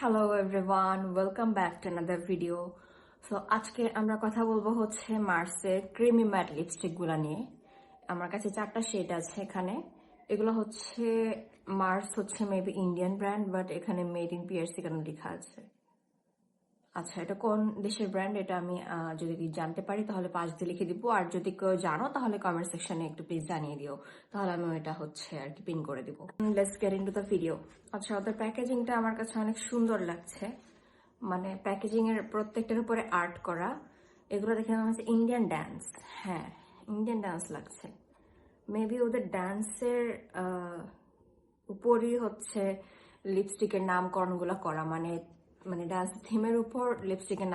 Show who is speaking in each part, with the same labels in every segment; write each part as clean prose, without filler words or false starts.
Speaker 1: Hello everyone, welcome back to another video. So আজকে আমরা কথা বলবো হচ্ছে মার্সের ক্রিমি ম্যাট লিপস্টিকগুলো নিয়ে। আমার কাছে 4টা শেড আছে এখানে। এগুলো হচ্ছে মার্স হচ্ছে মেবি ইন্ডিয়ান ব্র্যান্ড, বাট এখানে মেড ইন পিয়ার্সি কেন লেখা আছে। আচ্ছা, এটা কোন দেশের ব্র্যান্ড এটা আমি যদি জানতে পারি তাহলে 5 দিয়ে লিখে দিব, আর যদি কেউ জানো তাহলে কমেন্ট সেকশনে একটু প্লিজ জানিয়ে দিও, তাহলে আমি এটা হচ্ছে আর কি পিন করে দিব। Let's get into the video. আচ্ছা, ওদের প্যাকেজিংটা আমার কাছে অনেক সুন্দর লাগছে, মানে প্যাকেজিং এর প্রত্যেকটার উপরে আর্ট করা। এগুলো দেখে আমার কাছে ইন্ডিয়ান ডান্স, হ্যাঁ ইন্ডিয়ান ডান্স লাগছে। মেবি ওদের ডান্সের উপরই হচ্ছে লিপস্টিকের নামকরণগুলো করা, মানে মানে ডান্স থিমের উপর লিপস্টিকের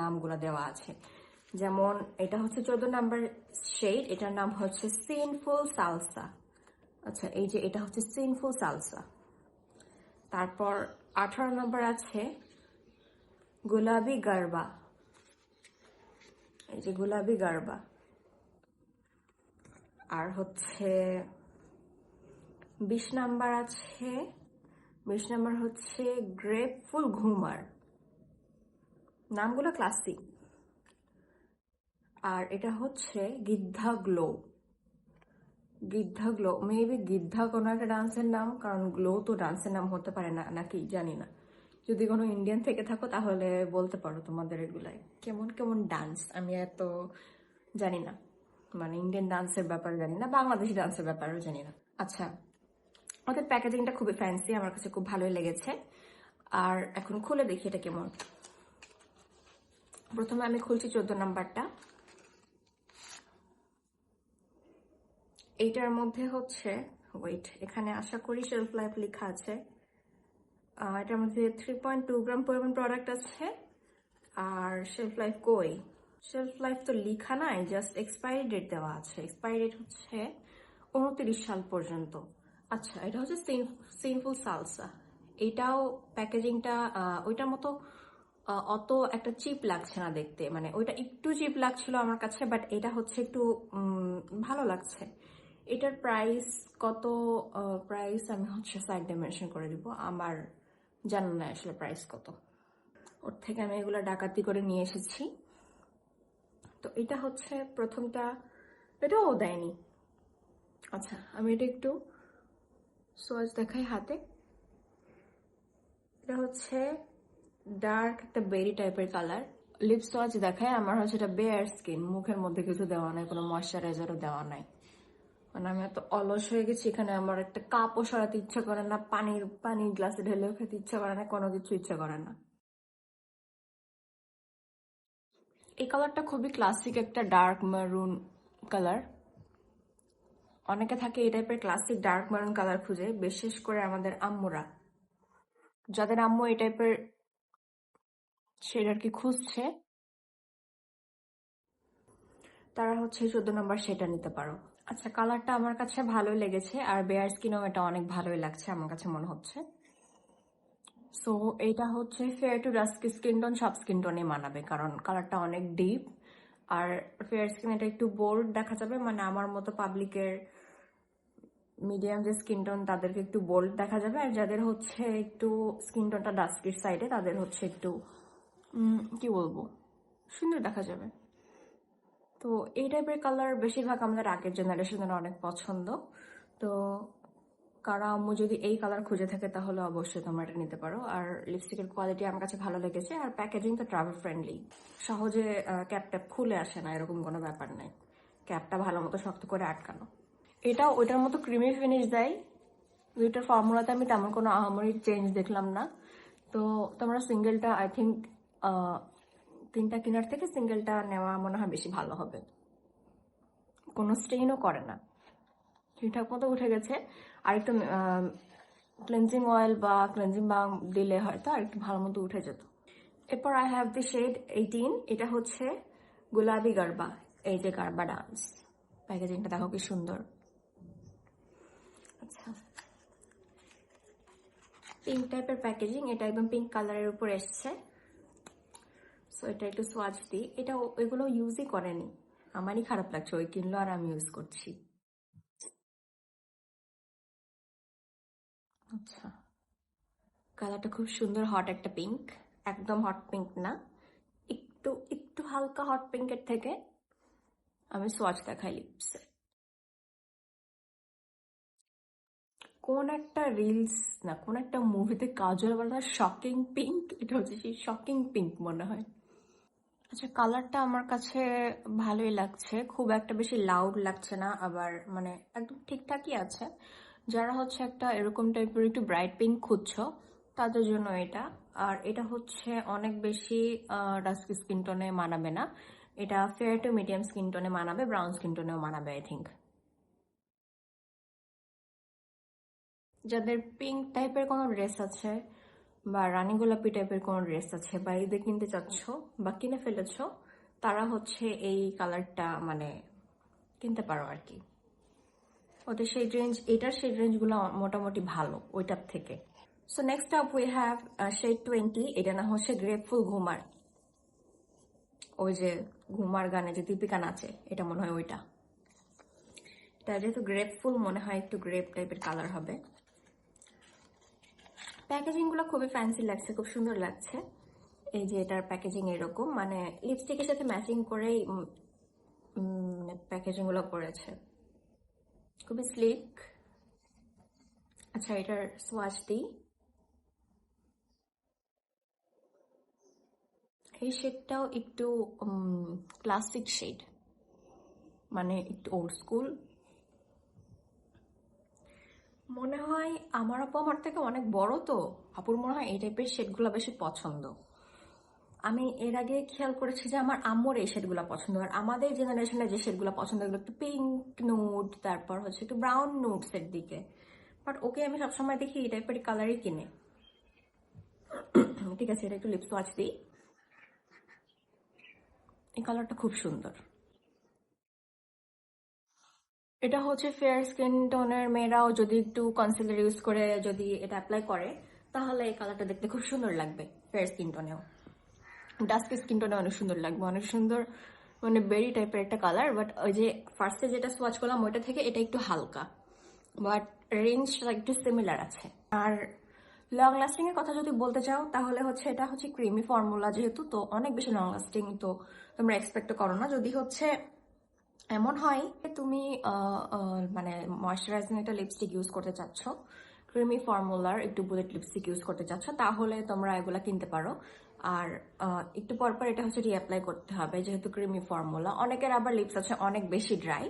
Speaker 1: নামগুলো দেওয়া আছে। যেমন এটা হচ্ছে 14 নাম্বার শেড, এটার নাম হচ্ছে সিনফুল সালসা। আচ্ছা, এই যে এটা হচ্ছে সিনফুল সালসা। তারপর 18 নম্বর আছে গোলাপি গারবা, এই যে গোলাপি গারবা। আর হচ্ছে 20 নাম্বার আছে, 20 নাম্বার হচ্ছে গ্রেপফুল ঘুমার। নামগুলো ক্লাসিক। আর এটা হচ্ছে Giddha glow, Giddha glow maybe Giddha কোনো একটা ডান্সের নাম, কারণ গ্লো তো ডান্সের নাম হতে পারে না নাকি জানি না। যদি কোনো ইন্ডিয়ান থেকে থাকো তাহলে বলতে পারো তোমাদের এগুলাই কেমন কেমন ডান্স, আমি এত জানি না, মানে ইন্ডিয়ান ডান্সের ব্যাপারে জানি না, বাংলাদেশি ডান্সের ব্যাপারেও জানি না। আচ্ছা, ওদের প্যাকেজিংটা খুবই ফ্যান্সি, আমার কাছে খুব ভালোই লেগেছে। আর এখন খুলে দেখি এটা কেমন। প্রথমে আমি খুলছি 14 নাম্বারটা। এইটার মধ্যে হচ্ছে ওয়েট, এখানে আশা করি শেলফ লাইফ লেখা আছে। এটার মধ্যে 3.2 গ্রাম পরিমাণ প্রোডাক্ট আছে। আর শেলফ লাইফ কই, শেলফ লাইফ তো লেখা নাই, জাস্ট এক্সপায়ারি ডেট দেওয়া আছে। এক্সপায়ারি ডেট হচ্ছে 29 সাল পর্যন্ত। আচ্ছা, এটা হচ্ছে সিনফুল সালসা। এটাও প্যাকেজিংটা ওইটার মতো অত একটা চিপ লাগছে না দেখতে, মানে ওইটা একটু চিপ লাগছিল আমার কাছে, বাট এটা হচ্ছে একটু ভালো লাগছে। এটার প্রাইস কত, প্রাইস আমি হচ্ছে সাইড মেনশন করে দিব, আমার জানা নাই আসলে প্রাইস কত। ওর থেকে আমি এগুলো ডাকাতি করে নিয়ে এসেছি। তো এটা হচ্ছে প্রথমটা, এটাও দেয়নি। আচ্ছা, আমি এটা একটু সোয়াচ দেখাই হাতে। এটা হচ্ছে ডার্ক একটা বেরি টাইপের কালার। লিপ সোয়াচ দেখায়, আমার হচ্ছে এটা বেয়ার স্কিন, মুখের মধ্যে কিছু দেওয়া নাই, কোনো ময়শ্চারাইজারও দেওয়া নাই। মানে আমি এত অলস হয়ে গেছি, এখানে আমার একটা কাপও সরাতে ইচ্ছা করে না, পানি গ্লাসে ঢেলেও খেতে ইচ্ছা করে না, কোনো কিছু ইচ্ছা করে না। এই কালারটা খুবই ক্লাসিক একটা ডার্ক মেরুন কালার। অনেকে থাকে এই টাইপের ক্লাসিক ডার্ক মেরুন কালার খুঁজে, বিশেষ করে আমাদের আম্মুরা, যাদের আম্মু এই টাইপের শেড আর কি খুঁজছে, তারা হচ্ছে 14 নম্বর সেটা নিতে পারো। আচ্ছা, কালারটা আমার কাছে ভালোই লেগেছে, আর বেয়ার স্কিনও এটা অনেক ভালোই লাগছে আমার কাছে মনে হচ্ছে। সো এটা হচ্ছে fair two dusk skin tone, সব স্কিন টোনে মানাবে, কারণ কালারটা অনেক ডিপ। আর ফেয়ার স্কিন এটা একটু বোল্ড দেখা যাবে, মানে আমার মতো পাবলিকের মিডিয়াম যে স্কিন টোন তাদেরকে একটু বোল্ড দেখা যাবে, আর যাদের হচ্ছে একটু স্কিন টোনটা ডাস্কির সাইডে তাদের হচ্ছে একটু কি বলবো, সুন্দর দেখা যাবে। তো এই টাইপের কালার বেশিরভাগ আমাদের আগের জেনারেশনের অনেক পছন্দ। তো কারো আম্মু যদি এই কালার খুঁজে থাকে তাহলে অবশ্যই তোমরা এটা নিতে পারো। আর লিপস্টিকের কোয়ালিটি আমার কাছে ভালো লেগেছে, আর প্যাকেজিং তো ট্রাভেল ফ্রেন্ডলি, সহজে ক্যাপ ট্যাপ খুলে আসে না, এরকম কোনো ব্যাপার নাই। ক্যাপটা ভালো মতো শক্ত করে আটকানো। এটাও ওইটার মতো ক্রিমি ফিনিশ দেয়। দুইটার ফর্মুলাতে আমি তেমন কোনো আহামরি চেঞ্জ দেখলাম না। তো তোমরা সিঙ্গেলটা আই থিঙ্ক 3টা কেনার থেকে সিঙ্গেলটা নেওয়া মনে হয় বেশি ভালো হবে। কোনো স্টেইনও করে না, ঠিকঠাক মতো উঠে গেছে। আর একটু ক্লেনজিং অয়েল বা ক্লেনজিং বাম দিলে হয়তো আর একটু ভালো মতো উঠে যেত। এরপর আই হ্যাভ দি শেড 18, এটা হচ্ছে গোলাপি গারবা। এই যে গারবা ডান্স, প্যাকেজিংটা দেখো কি সুন্দর। আচ্ছা, পিঙ্ক টাইপের প্যাকেজিং, এটা একদম পিঙ্ক কালারের উপর এসছে। সো এটা একটু সোয়াচ দিই, এটা ওইগুলো ইউজই করেনি, আমারই খারাপ লাগছে, ওই কিনলো আর আমি ইউজ করছি। আচ্ছা, কালারটা খুব সুন্দর, হট একটা পিঙ্ক, একদম হট পিঙ্ক না, একটু একটু হালকা হট পিঙ্কের থেকে। আমি সোয়াচ দেখাই লিপসে। কোন একটা রিলস না কোন একটা মুভিতে কাজল বলা শকিং পিঙ্ক, এটা হচ্ছে সেই শকিং পিঙ্ক মনে হয়। আচ্ছা, কালারটা আমার কাছে ভালোই লাগছে, খুব একটা বেশি লাউড লাগছে না, আবার মানে একদম ঠিকঠাকই আছে। যারা হচ্ছে একটা এরকম টাইপের একটু ব্রাইট পিঙ্ক খুঁজছো তাদের জন্য এটা। আর এটা হচ্ছে অনেক বেশি ডাস্ক স্কিন টোনে মানাবে না, এটা ফেয়ার টু মিডিয়াম স্কিন টোনে মানাবে, ব্রাউন স্কিন টোনেও মানাবে আই থিঙ্ক। যাদের পিঙ্ক টাইপের কোনো ড্রেস আছে বা রানী গোলাপি টাইপের কোনো ড্রেস আছে বা ঈদে কিনতে চাচ্ছ বা কিনে ফেলেছো, তারা হচ্ছে এই কালারটা মানে কিনতে পারো আর কি। ওদের সেই রেঞ্জ, এটার সেই রেঞ্জগুলো মোটামুটি ভালো ওইটার থেকে। So next up we have shade 20, এটা না হচ্ছে গ্রেপফুল ঘুমার। ওই যে ঘুমার গানে যে দীপিকা নাচে, এটা মনে হয় ওইটা। এটা যেহেতু গ্রেপফুল মনে হয় একটু গ্রেপ টাইপের কালার হবে। প্যাকেজিংগুলো খুবই ফ্যান্সি লাগছে, খুব সুন্দর লাগছে। এই যে এটার প্যাকেজিং এরকম, মানে লিপস্টিকের সাথে ম্যাচিং করেই প্যাকেজিংগুলো করেছে, খুবই স্লিক। আচ্ছা, এটার সোয়াচ দিই। এই শেডটাও একটু ক্লাসিক শেড, মানে একটু ওল্ড স্কুল মনে হয়। আমার আপু আমার থেকে অনেক বড়, তো আপুর মনে হয় এই টাইপের শেডগুলো বেশি পছন্দ। আমি এর আগে খেয়াল করেছি যে আমার আম্মুর এই শেডগুলো পছন্দ, আর আমাদের জেনারেশনে যে শেডগুলো পছন্দ এগুলো একটু পিঙ্ক নুড, তারপর হচ্ছে একটু ব্রাউন নুডস এর দিকে। বাট ওকে আমি সবসময় দেখি এই টাইপের কালারই কিনে। ঠিক আছে, এটা একটু লিপস ওয়াচ দিই। এই কালারটা খুব সুন্দর। এটা হচ্ছে ফেয়ার স্কিন টোনের মেয়েরাও যদি একটু কনসিলার ইউজ করে যদি এটা অ্যাপ্লাই করে, তাহলে এই কালারটা দেখতে খুব সুন্দর লাগবে। ফেয়ার স্কিন টোনেও, ডাস্ক স্কিন টোনে অনেক সুন্দর লাগবে, অনেক সুন্দর, মানে বেরি টাইপের একটা কালার। বাট ওই যে ফার্স্টে যেটা সোয়াচ করলাম ওইটা থেকে এটা একটু হালকা, বাট রেঞ্জটা একটু সিমিলার আছে। আর লং লাস্টিং এর কথা যদি বলতে চাও তাহলে হচ্ছে এটা হচ্ছে ক্রিমি ফর্মুলা যেহেতু, তো অনেক বেশি লং লাস্টিং তো তোমরা এক্সপেক্ট করো না। যদি হচ্ছে এমন হয় তুমি মানে ময়শ্চারাইজিং একটা লিপস্টিক ইউজ করতে চাচ্ছ, ক্রিমি ফর্মুলার একটু বুলেট লিপস্টিক ইউজ করতে চাচ্ছ, তাহলে তোমরা এগুলা কিনতে পারো। আর একটু পর পর এটা হচ্ছে রিঅ্যাপ্লাই করতে হবে যেহেতু ক্রিমি ফর্মুলা। অনেকের আবার লিপস আছে অনেক বেশি ড্রাই,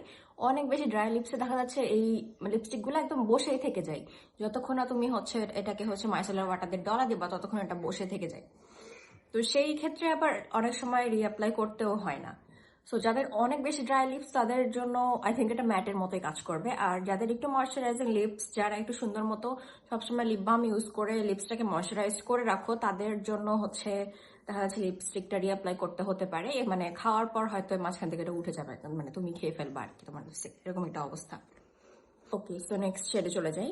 Speaker 1: অনেক বেশি ড্রাই লিপসে দেখা যাচ্ছে এই লিপস্টিকগুলো একদম বসেই থেকে যায়। যতক্ষণ না তুমি হচ্ছে এটাকে হচ্ছে মাইসেলার ওয়াটার দিয়ে ডলা দিবা ততক্ষণ এটা বসে থেকে যায়। তো সেই ক্ষেত্রে আবার অনেক সময় রিঅ্যাপ্লাই করতেও হয় না। সো যাদের অনেক বেশি ড্রাই লিপস তাদের জন্য আই থিঙ্ক এটা ম্যাটের মতোই কাজ করবে। আর যাদের একটু ময়শ্চারাইজিং লিপস, যারা একটু সুন্দর মতো সবসময় লিপ বাম ইউজ করে লিপসটাকে ময়শ্চারাইজ করে রাখো, তাদের জন্য হচ্ছে দেখা যাচ্ছে লিপস্টিকটা রিঅ্যাপ্লাই করতে হতে পারে। মানে খাওয়ার পর হয়তো মাঝখান থেকে এটা উঠে যাবে, মানে তুমি খেয়ে ফেলবা আর কি তোমার লিপস্টিক, এরকম একটা অবস্থা। ওকে, সো নেক্সট শেডে চলে যাই।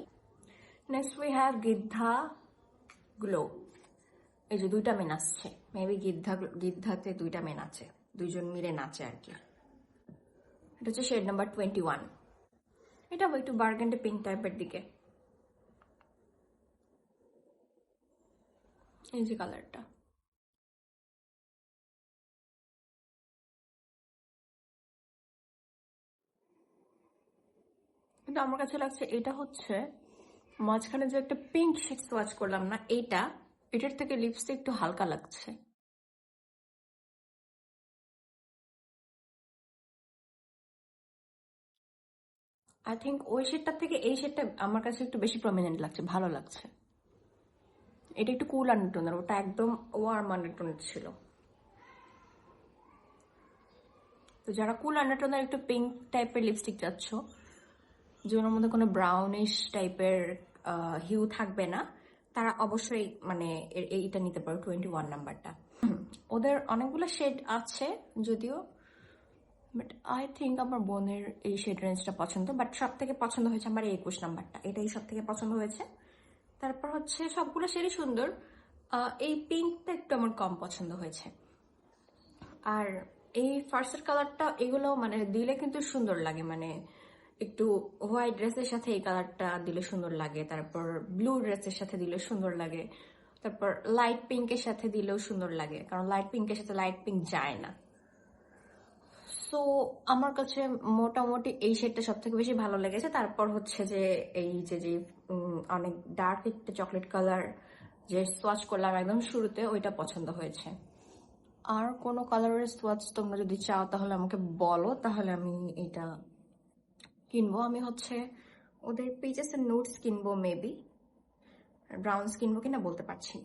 Speaker 1: Next we have Giddha glow. এই যে দুইটা মেন আসছে, মেবি গিদ্ধাতে দুইটা মেন আছে, দুইজন মিলে নাচে আর কি। এটা হচ্ছে শেড নাম্বার 21। এটা একটু বার্গেন্ডি পিঙ্ক টাইপের দিকে। এই যে কালারটা, কিন্তু আমার কাছে লাগছে এটা হচ্ছে মাঝখানে যে একটা পিঙ্ক শেড সোয়াচ করলাম না, এটার থেকে লিপস্টিক একটু হালকা লাগছে। আই থিঙ্ক ওই শেডটার থেকে এই শেডটা আমার কাছে একটু বেশি প্রমিনেন্ট লাগছে, ভালো লাগছে। এটা একটু কুল আন্ডারটোনের, ওটা একদম ওয়ার্ম আন্ডারটোনের ছিল। তো যারা কুল আন্ডারটোনের একটু পিঙ্ক টাইপের লিপস্টিক চাচ্ছ, যেগুলোর মধ্যে কোনো ব্রাউনিশ টাইপের হিউ থাকবে না, তারা অবশ্যই মানে এইটা নিতে পারো, 21 নাম্বারটা। ওদের অনেকগুলো শেড আছে যদিও, বাট আই থিঙ্ক আমার বোনের এই শেড রেঞ্জটা পছন্দ, বাট সব থেকে পছন্দ হয়েছে আমার এই 21 নাম্বারটা, এটাই সব থেকে পছন্দ হয়েছে। তারপর হচ্ছে সবগুলো শেডই সুন্দর, এই পিঙ্কটা একটু আমার কম পছন্দ হয়েছে। আর এই ফার্স্টের কালারটা এগুলো মানে দিলে কিন্তু সুন্দর লাগে, মানে একটু হোয়াইট ড্রেসের সাথে এই কালারটা দিলে সুন্দর লাগে, তারপর ব্লু ড্রেসের সাথে দিলে সুন্দর লাগে, তারপর লাইট পিঙ্কের সাথে দিলেও সুন্দর লাগে, কারণ লাইট পিঙ্কের সাথে লাইট পিঙ্ক যায় না। সো আমার কাছে মোটামুটি এই শেডটা সব থেকে বেশি ভালো লেগেছে। তারপর হচ্ছে যে এই যে যে অনেক ডার্ক একটা চকলেট কালার যে সোয়াচ করলাম একদম শুরুতে, ওইটা পছন্দ হয়েছে। আর কোনো কালারের সোয়াচ তোমরা যদি চাও তাহলে আমাকে বলো, তাহলে আমি এটা কিনবো। আমি হচ্ছে ওদের পেজেসের নোটস কিনবো, মেবি ব্রাউন্স কিনবো কিনা বলতে পারছি।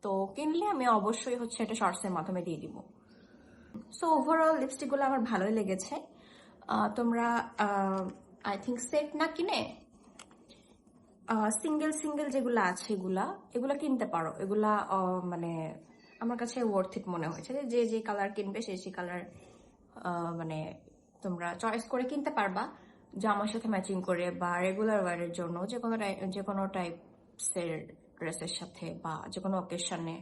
Speaker 1: তো কিনলে আমি অবশ্যই হচ্ছে এটা শর্টসের মাধ্যমে দিয়ে দিব। সো ওভারঅল লিপস্টিকগুলো আমার ভালোই লেগেছে। তোমরা আই থিঙ্ক সেট না কিনে সিঙ্গেল সিঙ্গেল যেগুলো আছে এগুলা কিনতে পারো। এগুলা মানে আমার কাছে ওয়ার্থ ইট মনে হয়েছে। যে যে কালার কিনবে সেই কালার মানে তোমরা চয়েস করে কিনতে পারবা, জামার সাথে ম্যাচিং করে বা রেগুলার ওয়ারের জন্য যে কোনো টাইপসের ড্রেসের সাথে বা যে কোনো অকেশনে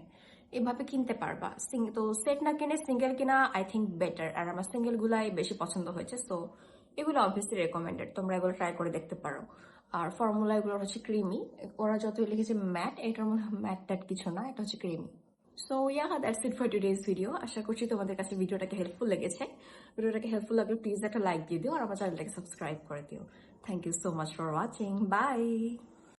Speaker 1: এভাবে কিনতে পারবা। তো সেট না কিনে সিঙ্গেল কিনা আই থিঙ্ক বেটার, আর আমার সিঙ্গেল গুলাই বেশি পছন্দ হয়েছে। সো এগুলো অবভিয়াসলি রেকমেন্ডেড, তোমরা এগুলো ট্রাই করে দেখতে পারো। আর ফর্মুলা এগুলো হচ্ছে ক্রিমি, ওরা যতই লিখেছে ম্যাট, এটার মধ্যে ম্যাট ট্যাট কিছু না, এটা হচ্ছে creamy. So yeah, that's it for today's video. আশা করছি তোমাদের কাছে ভিডিওটাকে হেল্পফুল লেগেছে। ভিডিওটাকে হেল্পফুল লাগলে প্লিজ একটা লাইক দিয়ে দিও আর আমার চ্যানেলটাকে সাবস্ক্রাইব করে দিও। Thank you so much for watching, by.